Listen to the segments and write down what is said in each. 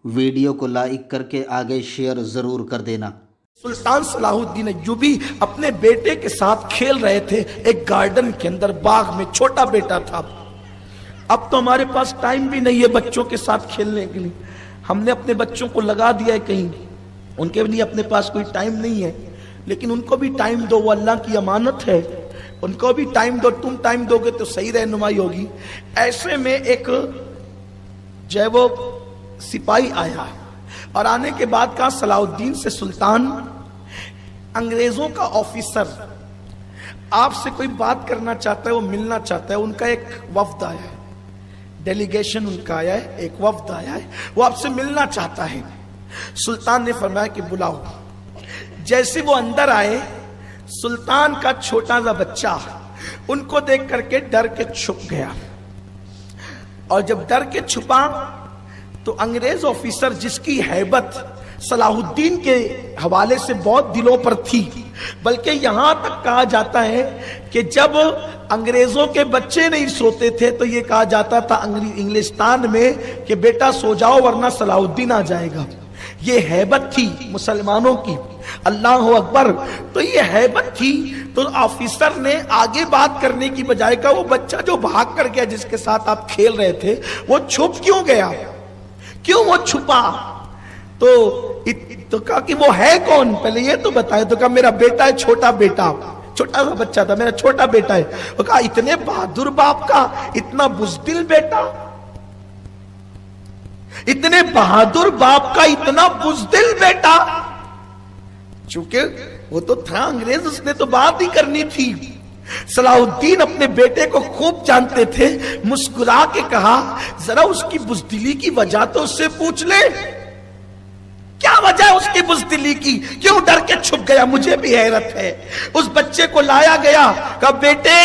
Video کو like کر کے آگے شیئر ضرور کر دینا۔ سلطان صلاح الدین ایوبی اپنے بیٹے کے ساتھ کھیل رہے تھے ایک گارڈن کے اندر، باغ میں، چھوٹا بیٹا تھا۔ اب تو ہمارے پاس ٹائم بھی نہیں ہے بچوں کے ساتھ کھیلنے کے لیے، ہم نے اپنے بچوں کو لگا دیا ہے کہیں، ان کے لیے اپنے پاس کوئی ٹائم نہیں ہے، لیکن ان کو بھی ٹائم دو، وہ اللہ کی امانت ہے، ان کو بھی ٹائم دو، تم ٹائم دو گے تو صحیح رہنمائی ہوگی۔ ایسے میں ایک جو ہے وہ سپاہی آیا اور آنے کے بعد کہا صلاح الدین سے، سلطان انگریزوں کا آفیسر آپ سے کوئی بات کرنا چاہتا ہے، وہ ملنا چاہتا ہے، ان کا ایک وفد آیا ہے، ڈیلیگیشن ان کا آیا ہے، ایک وفد آیا ہے، وہ آپ سے ملنا چاہتا ہے۔ سلطان نے فرمایا کہ بلاؤ۔ جیسے وہ اندر آئے، سلطان کا چھوٹا سا بچہ ان کو دیکھ کر کے ڈر کے چھپ گیا، اور جب ڈر کے چھپا تو انگریز آفیسر جس کی ہیبت صلاح الدین کے حوالے سے بہت دلوں پر تھی، بلکہ یہاں تک کہا جاتا ہے کہ جب انگریزوں کے بچے نہیں سوتے تھے تو یہ کہا جاتا تھا انگلستان میں کہ بیٹا سو جاؤ ورنہ صلاح الدین آ جائے گا۔ یہ ہیبت تھی مسلمانوں کی، اللہ اکبر۔ تو یہ ہیبت تھی، تو آفیسر نے آگے بات کرنے کی بجائے کہا وہ بچہ جو بھاگ کر گیا جس کے ساتھ آپ کھیل رہے تھے وہ چھپ کیوں گیا، کیوں وہ چھپا؟ تو کہا کہ وہ ہے کون، پہلے یہ تو بتائے۔ تو کہا میرا بیٹا ہے، چھوٹا بیٹا، چھوٹا سا بچہ تھا، میرا چھوٹا بیٹا ہے۔ وہ کہا اتنے بہادر باپ کا اتنا بزدل بیٹا، اتنے بہادر باپ کا اتنا بزدل بیٹا۔ چونکہ وہ تو تھا انگریز، اس نے تو بات ہی کرنی تھی۔ صلاح الدین اپنے بیٹے کو خوب جانتے تھے، مسکرا کے کہا ذرا اس کی بزدلی کی وجہ تو اس سے پوچھ لے، کیا وجہ ہے اس کی بزدلی کی، کیوں ڈر کے چھپ گیا؟ مجھے بھی حیرت ہے۔ اس بچے کو لایا گیا، کہا بیٹے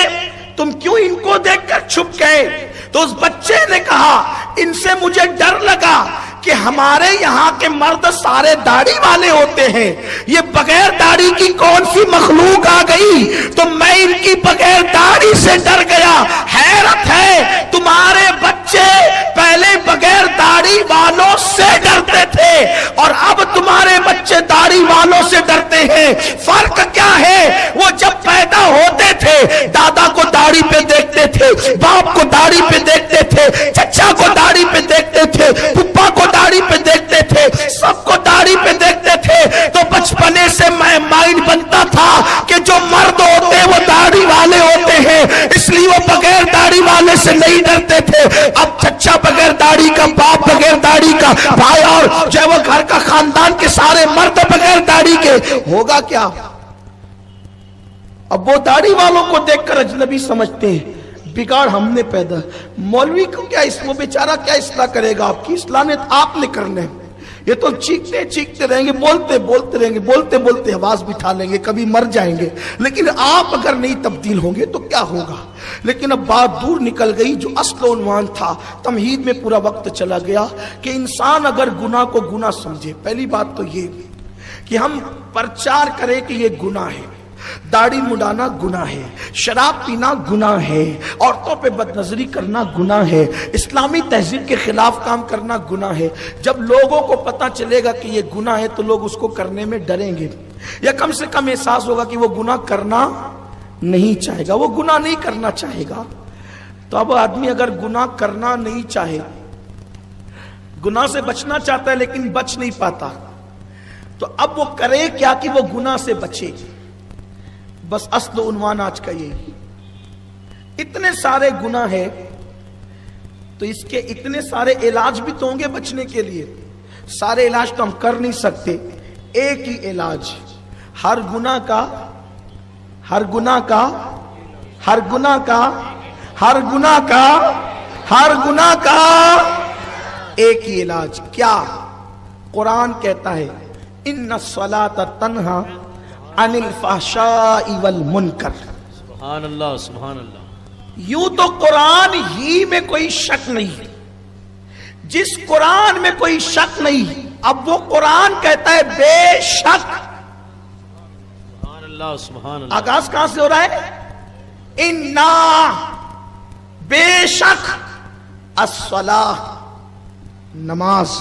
تم کیوں ان کو دیکھ کر چھپ گئے؟ تو اس بچے نے کہا ان سے مجھے ڈر لگا کہ ہمارے یہاں کے مرد سارے داڑھی والے ہوتے ہیں، یہ بغیر داڑھی کی کون سی مخلوق آ گئی، تو میں ان کی بغیر داڑھی سے ڈر گیا۔ حیرت ہے تمہارے بچے پہلے بغیر داڑھی والوں سے ڈرتے تھے اور اب تمہارے بچے داڑھی والوں سے ڈرتے ہیں۔ فرق کیا ہے؟ وہ جب پیدا ہوتے تھے دادا کو داڑھی پہ دیکھتے تھے، باپ کو داڑھی پہ دیکھتے تھے، چچا کو داڑھی پہ دیکھتے تھے، پپا کو داڑھی پہ دیکھتے تھے، سب کو داڑھی پہ دیکھتے تھے۔ تو بچپنے سے مائنڈ بنتا تھا کہ جو مرد ہوتے ہیں وہ داڑھی والے ہوتے ہیں، اس لیے وہ بغیر داڑھی والے سے نہیں ڈرتے تھے۔ اب چچا بغیر داڑھی کا، باپ بغیر داڑھی کا، بھائی اور جو وہ گھر کا خاندان کے سارے مرد بغیر داڑھی کے، ہوگا کیا؟ اب وہ داڑھی والوں کو دیکھ کر اجنبی سمجھتے ہیں، بگاڑ ہم نے پیدا۔ مولوی کو کیا، اس وہ بیچارہ کیا اصلاح کرے گا؟ آپ کی اصلاح نے آپ نے کرنا ہے۔ یہ تو چیختے چیختے رہیں گے، بولتے بولتے رہیں گے، بولتے بولتے آواز بٹھا لیں گے، کبھی مر جائیں گے، لیکن آپ اگر نہیں تبدیل ہوں گے تو کیا ہوگا؟ لیکن اب بات دور نکل گئی، جو اصل عنوان تھا تمہید میں پورا وقت چلا گیا کہ انسان اگر گناہ کو گناہ سمجھے، پہلی بات تو یہ کہ ہم پرچار کریں کہ یہ گناہ ہے، داڑھی مڈانا گناہ ہے، شراب پینا گناہ ہے، عورتوں پہ بد نظری کرنا گناہ ہے، اسلامی تہذیب کے خلاف کام کرنا گناہ ہے۔ جب لوگوں کو پتہ چلے گا کہ یہ گناہ ہے تو لوگ اس کو کرنے میں ڈریں گے، یا کم سے کم احساس ہوگا کہ وہ گناہ کرنا نہیں چاہے گا، وہ گناہ نہیں کرنا چاہے گا۔ تو اب آدمی اگر گناہ کرنا نہیں چاہے، گناہ سے بچنا چاہتا ہے لیکن بچ نہیں پاتا، تو اب وہ کرے کیا کہ وہ گناہ سے بچے؟ بس اصل عنوان آج کا یہی۔ اتنے سارے گناہ ہیں تو اس کے اتنے سارے علاج بھی تو ہوں گے بچنے کے لیے، سارے علاج تو ہم کر نہیں سکتے۔ ایک ہی علاج، ہر گناہ کا، ہر گناہ کا، ہر گناہ کا، ہر گناہ کا، ہر گناہ کا ایک ہی علاج۔ کیا؟ قرآن کہتا ہے ان الصلاۃ تنہا عن الفحشاء والمنکر۔ سبحان اللہ، سبحان اللہ۔ یوں تو قرآن ہی میں کوئی شک نہیں، جس قرآن میں کوئی شک نہیں، اب وہ قرآن کہتا ہے بے شک۔ سبحان اللہ، سبحان اللہ۔ آغاز کہاں سے ہو رہا ہے؟ انا، بے شک، الصلاۃ، نماز،